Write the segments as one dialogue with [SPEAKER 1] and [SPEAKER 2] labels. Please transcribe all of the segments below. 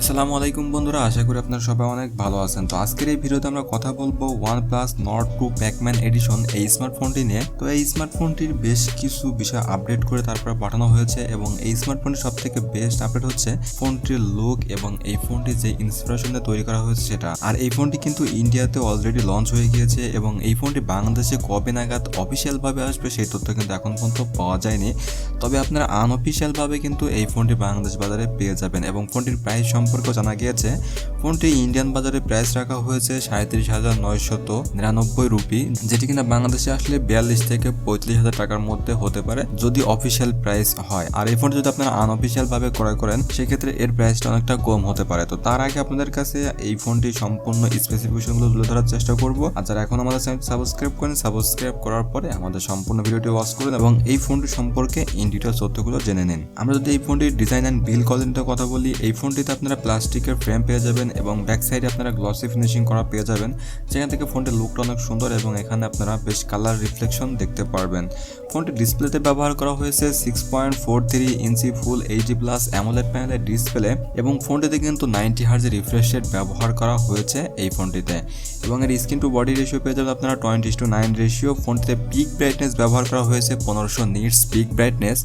[SPEAKER 1] আসসালামু আলাইকুম বন্ধুরা, আশা করি আপনারা সবাই অনেক ভালো আছেন। তো আজকের এই ভিডিওতে আমরা কথা বলবো OnePlus Nord 2 প্যাকম্যান এডিশন এই স্মার্টফোনটি নিয়ে। তো এই স্মার্টফোনটির বেশ কিছু বিষয় আপডেট করে তারপর পাঠানো হয়েছে এবং এই স্মার্টফোনটির সবথেকে বেস্ট আপডেট হচ্ছে ফোনটির লুক এবং এই ফোনটি যে ইন্সপিরেশন দিয়ে তৈরি করা হয়েছে সেটা। আর এই ফোনটি কিন্তু ইন্ডিয়াতে অলরেডি লঞ্চ হয়ে গিয়েছে এবং এই ফোনটি বাংলাদেশে কবে নাগাদ অফিসিয়াল ভাবে আসবে সেই তথ্য কিন্তু এখন পর্যন্ত পাওয়া যায়নি। তবে আপনারা আনঅফিসিয়াল ভাবে কিন্তু এই ফোনটি বাংলাদেশ বাজারে পেয়ে যাবেন এবং ফোনটির প্রাইস সম্পর্কে জানা গিয়েছে ফোনটি ইন্ডিয়ান বাজারে প্রাইস রাখা হয়েছে 37,999 রুপি, যেটি কিনা বাংলাদেশে আসলে 42 থেকে 35,000 টাকার মধ্যে হতে পারে যদি অফিসিয়াল প্রাইস হয়। আর এই ফোনটি যদি আপনারা আনঅফিসিয়াল ভাবে ক্রয় করেন সেক্ষেত্রে এর প্রাইসটা অনেকটা কম হতে পারে। তো তার আগে আপনাদের কাছে এই ফোনটি সম্পূর্ণ স্পেসিফিকেশনগুলো তুলে ধরার চেষ্টা করব। আর যারা এখন আমাদের চ্যানেল সাবস্ক্রাইব করেন, সাবস্ক্রাইব করার পরে আমাদের সম্পূর্ণ ভিডিওটি ওয়াচ করুন এবং এই ফোনটি সম্পর্কে ইন ডিটেইলস তথ্যগুলো জেনে নিন। আমরা যদি এই ফোনটির ডিজাইন অ্যান্ড বিল্ড কোয়ালিটির কথা বলি, এই ফোনটিতে আপনারা প্লাস্টিকের ফ্রেম পেয়ে যাবেন এবং ব্যাক সাইডে আপনারা গ্লসি ফিনিশিং করা পেয়ে যাবেন, যেখান থেকে ফোনটির লুকটা অনেক সুন্দর এবং এখানে আপনারা বেশ কালার রিফ্লেকশন দেখতে পারবেন। ফোনটি ডিসপ্লেতে ব্যবহার করা হয়েছে 6.43 ইঞ্চি ফুল এইচডি প্লাস অ্যামোলেড প্যানেলের ডিসপ্লে এবং ফোনটিতে কিন্তু 90 হার্জ রিফ্রেশ রেট ব্যবহার করা হয়েছে এই ফোনটিতে এবং এর স্ক্রিন টু বডি রেশিও পেয়ে যাবেন আপনারা 20:9 রেশিও। ফোনটিতে পিক ব্রাইটনেস ব্যবহার করা হয়েছে 1500 নিটস পিক ব্রাইটনেস,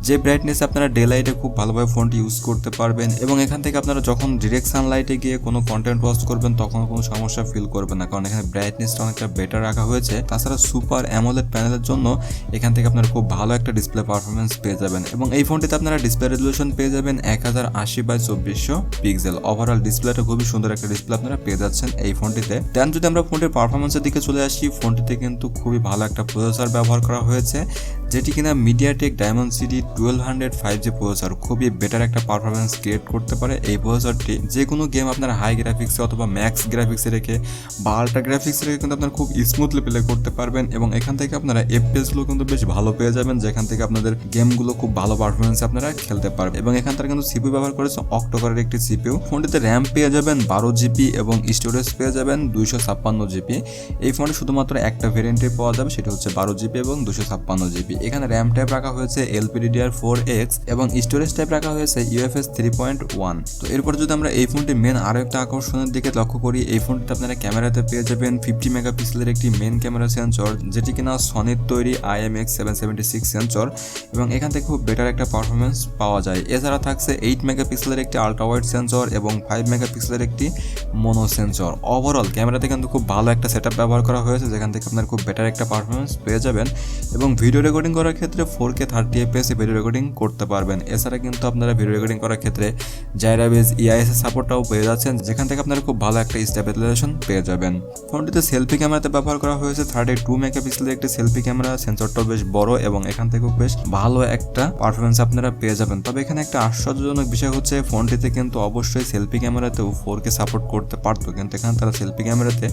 [SPEAKER 1] যে ব্রাইটনেস আপনারা ডে লাইটে খুব ভালোভাবে ফোনটি ইউজ করতে পারবেন এবং এখান থেকে আপনারা যখন ডিরেক্ট সানলাইটে গিয়ে কোনো কন্টেন্ট ওয়াচ করবেন তখন কোনো সমস্যা ফিল করবেন না, কারণ এখানে ব্রাইটনেসটা অনেকটা বেটার রাখা হয়েছে। তাছাড়া সুপার অ্যামোলেড প্যানেলের জন্য এখান থেকে আপনারা খুব ভালো একটা ডিসপ্লে পারফরমেন্স পেয়ে যাবেন এবং এই ফোনটিতে আপনারা ডিসপ্লে রেজলিউশন পেয়ে যাবেন 1080x2400 পিক্সেল। ওভারঅল ডিসপ্লেটা খুবই সুন্দর একটা ডিসপ্লে আপনারা পেয়ে যাচ্ছেন এই ফোনটিতে। দেন যদি আমরা ফোনটির পারফরমেন্সের দিকে চলে আসি, ফোনটিতে কিন্তু খুবই ভালো একটা প্রসেসর ব্যবহার করা হয়েছে, যেটি কিনা মিডিয়াটেক ডায়মন্ডসিটি 1200 5G প্রসেসর খুবই বেটার একটা পারফরমেন্স ক্রিয়েট করতে পারে। এই প্রসেসরটি যে কোনো গেম আপনারা হাই গ্রাফিক্সে অথবা ম্যাক্স গ্রাফিক্সে রেখে বা আল্ট্রা গ্রাফিক্সে রেখে কিন্তু আপনারা খুব স্মুথলি প্লে করতে পারবেন এবং এখান থেকে আপনারা এফপিএসগুলো কিন্তু বেশ ভালো পেয়ে যাবেন, যেখান থেকে আপনাদের গেমগুলো খুব ভালো পারফরমেন্সে আপনারা খেলতে পারবেন। এবং এখান থেকে কিন্তু সিপিইউ ব্যবহার করেছে অক্টোকরের একটি সিপিইউ। ফোনটিতে র্যাম পেয়ে যাবেন 12GB এবং স্টোরেজ পেয়ে যাবেন 256GB। এই ফোনে শুধুমাত্র একটা ভেরিয়েন্টে পাওয়া যাবে, সেটা হচ্ছে 12GB এবং 256GB। এখানে র্যাম টাইপ রাখা হয়েছে LPDDR4X এবং স্টোরেজ টাইপ রাখা হয়েছে UFS 3.1। তো এরপর যদি আমরা এই ফোনটি মেন আরও একটা আকর্ষণের দিকে লক্ষ্য করি, এই ফোনটিতে আপনারা ক্যামেরাতে পেয়ে যাবেন 50 মেগাপিক্সেলের একটি মেন ক্যামেরা সেন্সর, যেটি কিনা সনির তৈরি IMX776 সেন্সর এবং এখান থেকে খুব বেটার একটা পারফরমেন্স পাওয়া যায়। এছাড়া থাকছে 8 মেগাপিক্সেলের একটি আলট্রা ওয়াইড সেন্সর এবং 5 মেগাপিক্সেলের একটি মোনো সেন্সর। ওভারঅল ক্যামেরাতে কিন্তু খুব ভালো একটা সেটআপ ব্যবহার করা হয়েছে, যেখান থেকে আপনারা খুব বেটার একটা পারফরমেন্স পেয়ে যাবেন এবং ভিডিও রেকর্ডিং করার ক্ষেত্রে 4K 30fps ভিডিও রেকর্ডিং করতে পারবেন। এছাড়া কিন্তু আপনারা ভিডিও রেকর্ডিং করার ক্ষেত্রে জাইরাবেজ EIS এর সাপোর্টটাও পেয়ে যাচ্ছেন, যেখান থেকে আপনারা খুব ভালো একটা স্টেবিলাইজেশন পেয়ে যাবেন। ফোনটিতে সেলফি ক্যামেরাতে ব্যবহার করা হয়েছে 32 মেগাপিক্সেলের একটি সেলফি ক্যামেরা, সেন্সরটাও বেশ বড় এবং এখান থেকেও বেশ ভালো একটা পারফরমেন্স আপনারা পেয়ে যাবেন। তবে এখানে একটা আশ্চর্যজনক বিষয় হচ্ছে ফোনটিতে কিন্তু অবশ্যই সেলফি ক্যামেরাতেও 4K সাপোর্ট করতে পারতো, কিন্তু এখানে তারা সেলফি ক্যামেরাতে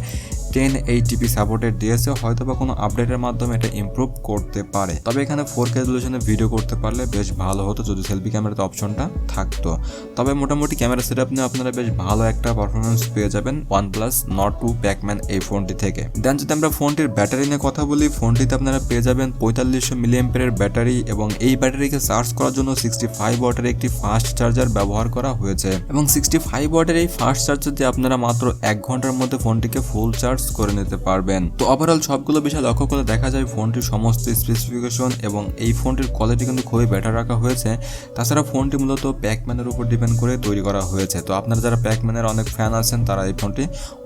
[SPEAKER 1] 1080p সাপোর্টেড দিয়েছে, হয়তো বা কোনো আপডেটের মাধ্যমে এটা ইমপ্রুভ করতে পারে। তবে এখানে 4K রেজলিউশনে ভিডিও করতে পারলে বেশ ভালো হতো যদি সেলফি ক্যামেরাতে অপশনটা থাকতো। তবে মোটামুটি ক্যামেরা সেটআপ নিয়ে আপনারা বেশ ভালো একটা পারফরমেন্স পেয়ে যাবেন OnePlus Nord 2 প্যাকম্যান এই ফোনটি থেকে। দেন যদি আমরা ফোনটির ব্যাটারি নিয়ে কথা বলি, ফোনটিতে আপনারা পেয়ে যাবেন 4500 মিলিঅ্যাম্পিয়ারের ব্যাটারি এবং এই ব্যাটারিকে চার্জ করার জন্য 65 ওয়াটের একটি ফাস্ট চার্জার ব্যবহার করা হয়েছে এবং 65 ওয়াটের এই ফাস্ট চার্জার দিয়ে আপনারা মাত্র 1 ঘন্টার মধ্যে ফোনটিকে ফুল চার্জ করে নিতে পারবেন। তো ওভারঅল সবগুলো বিষয় লক্ষ্য করে দেখা যায় ফোনটির সমস্ত স্পেসিফিকেশন এবং এই ফোনটির কোয়ালিটি কিন্তু খুবই বেটার রাখা হয়েছে। তাছাড়া ফোনটি মূলত প্যাকম্যানের উপর ডিপেন্ড করে তৈরি করা হয়েছে। তো আপনারা যারা প্যাকম্যানের অনেক ফ্যান আছেন তারা এই ফোনটি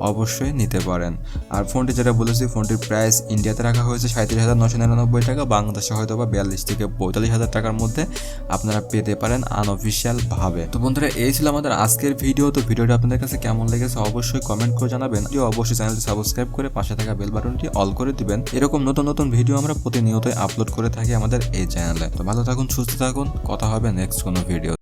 [SPEAKER 1] অবশ্যই নিতে পারেন। আর ফোনটি যেটা বলেছি, ফোনটির প্রাইস ইন্ডিয়াতে রাখা হয়েছে 37,999 টাকা, বাংলাদেশে হয়তো বা 42 থেকে 45,000 টাকার মধ্যে আপনারা পেতে পারেন আনঅফিসিয়াল ভাবে। তো বন্ধুরা, এই ছিল আমাদের আজকের ভিডিও। তো ভিডিওটা আপনাদের কাছে কেমন লেগেছে অবশ্যই কমেন্ট করে জানাবেন। অবশ্যই চ্যানেলটি সাবস্ক্রাইব করে পাশে থাকা বেল বাটনটি অল করে দিবেন। এরকম নতুন নতুন ভিডিও আমরা প্রতিনিয়তই আপলোড করে থাকি আমাদের এই চ্যানেলে। তো ভালো থাকুন, সুস্থ থাকুন, কথা হবে নেক্সট কোনো ভিডিও।